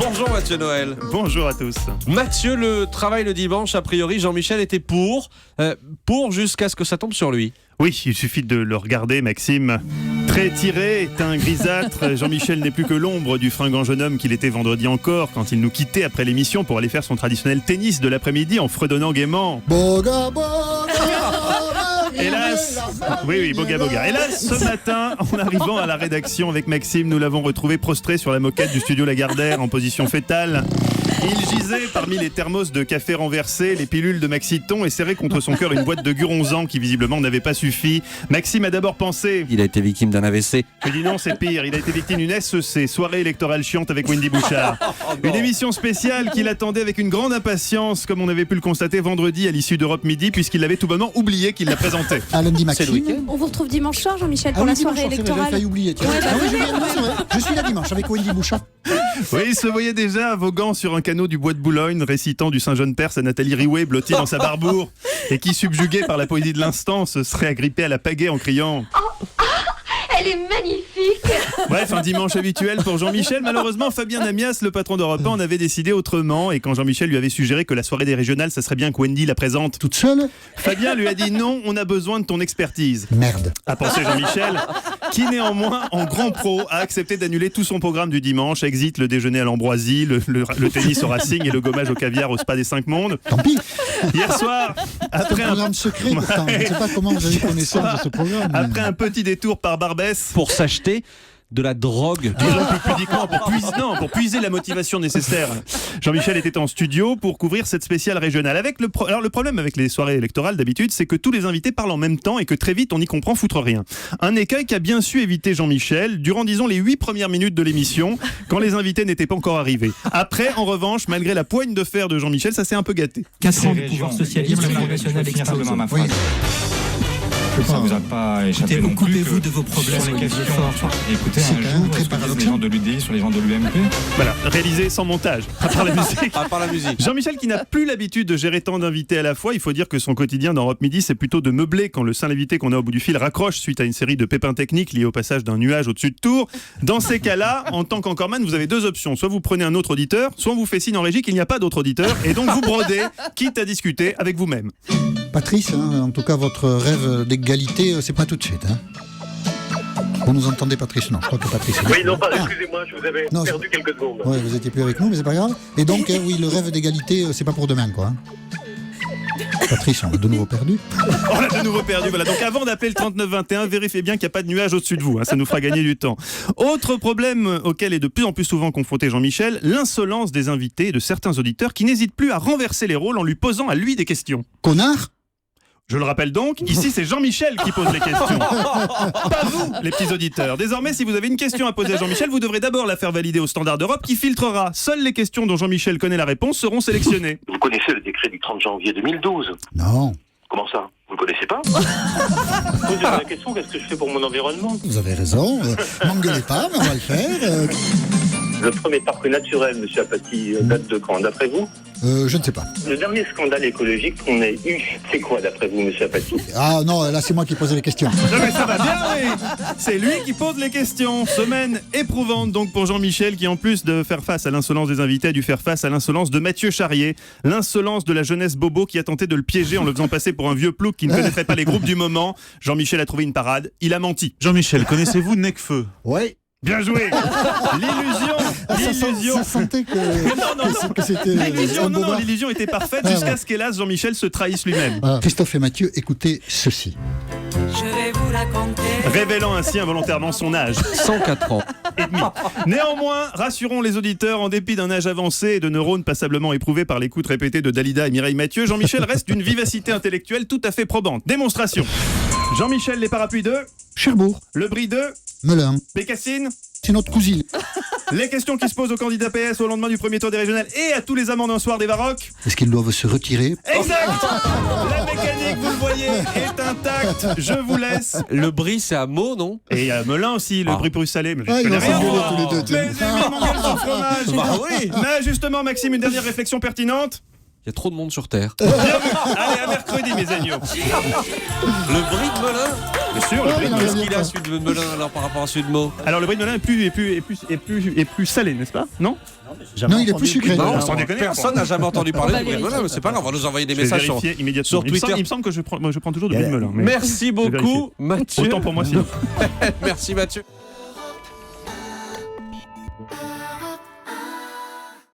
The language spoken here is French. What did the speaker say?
Bonjour Mathieu Noël. Bonjour à tous. Mathieu, le travail le dimanche, a priori, Jean-Michel était pour jusqu'à ce que ça tombe sur lui. Oui, il suffit de le regarder, Maxime. Très tiré, teint grisâtre, Jean-Michel n'est plus que l'ombre du fringant jeune homme qu'il était vendredi encore quand il nous quittait après l'émission pour aller faire son traditionnel tennis de l'après-midi en fredonnant gaiement. Boga, boga, Hélas, oui, boga. Hélas, ce matin, en arrivant à la rédaction avec Maxime, nous l'avons retrouvé prostré sur la moquette du studio Lagardère en position fétale. Il gisait parmi les thermos de café renversés, les pilules de Maxiton et serré contre son cœur une boîte de Guronzan qui visiblement n'avait pas suffi. Maxime a d'abord pensé... Il a été victime d'un AVC. Je dis non, c'est pire. Il a été victime d'une SEC, soirée électorale chiante avec Wendy Bouchard. Une émission spéciale qu'il attendait avec une grande impatience, comme on avait pu le constater vendredi à l'issue d'Europe Midi, puisqu'il avait tout bonnement oublié qu'il la présentait. à lundi C'est le Maxime. week-end. On vous retrouve dimanche soir, Jean-Michel, pour Ah la oui, dimanche soirée soir, c'est vrai, j'avais électorale. failli oublier. Tiens. Ouais, Ah oui, c'est vrai. Je suis là dimanche avec Wendy Bouchard. Oui, il se voyait déjà voguant sur un canot du bois de Boulogne, récitant du Saint-Jean-Perse à Nathalie Riouet, blottie dans sa barbour, et qui, subjuguée par la poésie de l'instant, se serait agrippée à la pagaie en criant « Elle est magnifique. Bref, un dimanche habituel pour Jean-Michel. Malheureusement, Fabien Amias, le patron d'Europe 1, en avait décidé autrement. Et quand Jean-Michel lui avait suggéré que la soirée des régionales, ça serait bien que Wendy la présente, Toute seule? Fabien lui a dit non, on a besoin de ton expertise. Merde. A pensé Jean-Michel, qui néanmoins, en grand pro, a accepté d'annuler tout son programme du dimanche. Exit le déjeuner à l'Ambroisie, le tennis au Racing et le gommage au caviar au Spa des 5 Mondes. Tant pis. Hier soir, C'est après un programme secret pourtant. Je ne sais pas comment vous avez connaissance de ce programme. après un petit détour par Barbès, Pour s'acheter de la drogue. disons plus pudiquement, pour puiser la motivation nécessaire. Jean-Michel était en studio pour couvrir cette spéciale régionale. Alors le problème avec les soirées électorales d'habitude, c'est que tous les invités parlent en même temps et que très vite on n'y comprend foutre rien. Un écueil qu'a bien su éviter Jean-Michel durant, disons, les 8 premières minutes de l'émission, quand les invités n'étaient pas encore arrivés. Après, en revanche, malgré la poigne de fer de Jean-Michel, ça s'est un peu gâté. 4 ans du pouvoir socialiste, le Front National explose. Oui. Ça vous a pas échappé non plus. Occupez-vous de vos problèmes sur les questions. Écoutez, C'est un quand même jour, très est-ce que paradoxal. les gens de l'UDI sur les gens de l'UMP? Voilà, réalisé sans montage, à part la musique. À part la musique. Jean-Michel qui n'a plus l'habitude de gérer tant d'invités à la fois, il faut dire que son quotidien d'Europe Midi c'est plutôt de meubler quand le seul invité qu'on a au bout du fil raccroche suite à une série de pépins techniques liés au passage d'un nuage au-dessus de Tours. Dans ces cas-là, en tant qu'encoreman, vous avez deux options. Soit vous prenez un autre auditeur, soit on vous fait signe en régie qu'il n'y a pas d'autre auditeur et donc vous brodez, quitte à discuter avec vous-même. Patrice, hein, en tout cas, votre rêve d'égalité, c'est pas tout de suite. Hein. Vous nous entendez, Patrice? Non, je crois que Patrice est là. Oui, non, excusez-moi, je vous avais Non, perdu quelques secondes. Ouais, vous étiez plus avec nous, mais c'est pas grave. Et donc, oui, le rêve d'égalité, c'est pas pour demain, quoi. Hein. Patrice, on l'a de nouveau perdu. On l'a de nouveau perdu, voilà. Donc avant d'appeler le 3921, vérifiez bien qu'il n'y a pas de nuage au-dessus de vous, hein, ça nous fera gagner du temps. Autre problème auquel est de plus en plus souvent confronté Jean-Michel, l'insolence des invités et de certains auditeurs qui n'hésitent plus à renverser les rôles en lui posant à lui des questions. Connard? Je le rappelle donc, ici c'est Jean-Michel qui pose les questions. Pas vous, les petits auditeurs. Désormais, si vous avez une question à poser à Jean-Michel, vous devrez d'abord la faire valider au Standard d'Europe qui filtrera. Seules les questions dont Jean-Michel connaît la réponse seront sélectionnées. Vous connaissez le décret du 30 janvier 2012? Non. Comment ça? Vous le connaissez pas? Posez la question, qu'est-ce que je fais pour mon environnement? Vous avez raison. M'engueulez pas, mais on va le faire. Le premier parc naturel, monsieur Apathy, date de quand, d'après vous? Je ne sais pas. Le dernier scandale écologique qu'on ait eu, c'est quoi, d'après vous, monsieur Apathy? Ah non, là, c'est moi qui posais les questions. Non mais ça va bien, oui. C'est lui qui pose les questions. Semaine éprouvante donc pour Jean-Michel qui, en plus de faire face à l'insolence des invités, a dû faire face à l'insolence de Mathieu Charrier. L'insolence de la jeunesse bobo qui a tenté de le piéger en le faisant passer pour un vieux plouc qui ne connaîtrait pas les groupes du moment. Jean-Michel a trouvé une parade. Il a menti. Jean-Michel, connaissez-vous Necfeu? Ouais. Bien joué. L'illusion. Ça sentait que, Non. que c'était L'illusion, un non, bobard. l'illusion était parfaite Ah, jusqu'à ouais. ce qu'hélas Jean-Michel se trahisse lui-même. Ah, Christophe et Mathieu, écoutez ceci. Je vais vous raconter. Révélant ainsi involontairement son âge. 104 ans. Et demi. Néanmoins, rassurons les auditeurs, en dépit d'un âge avancé et de neurones passablement éprouvés par l'écoute répétée de Dalida et Mireille Mathieu, Jean-Michel reste d'une vivacité intellectuelle tout à fait probante. Démonstration. Jean-Michel, les parapluies de Cherbourg, Le Brie de Melun, Bécassine. c'est notre cousine. Les questions qui se posent aux candidats PS au lendemain du premier tour des régionales et à tous les amants d'un soir des Varrocs. Est-ce qu'ils doivent se retirer? Exact. La mécanique, vous le voyez, est intacte. Je vous laisse. Le Brie, c'est à Meaux, non? Et il y a Melun aussi, le Ah. Brie pour salé. Mais je Ah, ils connais vont rien. s'engueuler tous les deux, tiens. Mais j'ai mis mon gueule sur le fromage. Bah oui. Mais justement, Maxime, une dernière réflexion pertinente. Il y a trop de monde sur Terre. Allez, à mercredi, mes agneaux. Le Brie de Melun. Bien sûr, Ouais, non, Qu'est-ce bien qu'il a pas. celui de Melun alors par rapport à celui de Meaux? Alors le brie de Melun est plus salé, n'est-ce pas? Non? Non, il est plus sucré. Non, sans déconner, personne n'a jamais entendu parler On de va Brie de Melun, vérifier. mais c'est pas grave, on va nous envoyer des Je vais messages sur. vérifier immédiatement. sur Il me semble- Twitter. Il me semble que je prends toujours de brie de Melun. Mais Merci je vais beaucoup, vérifier. Mathieu. Autant pour moi, sinon. Merci Mathieu.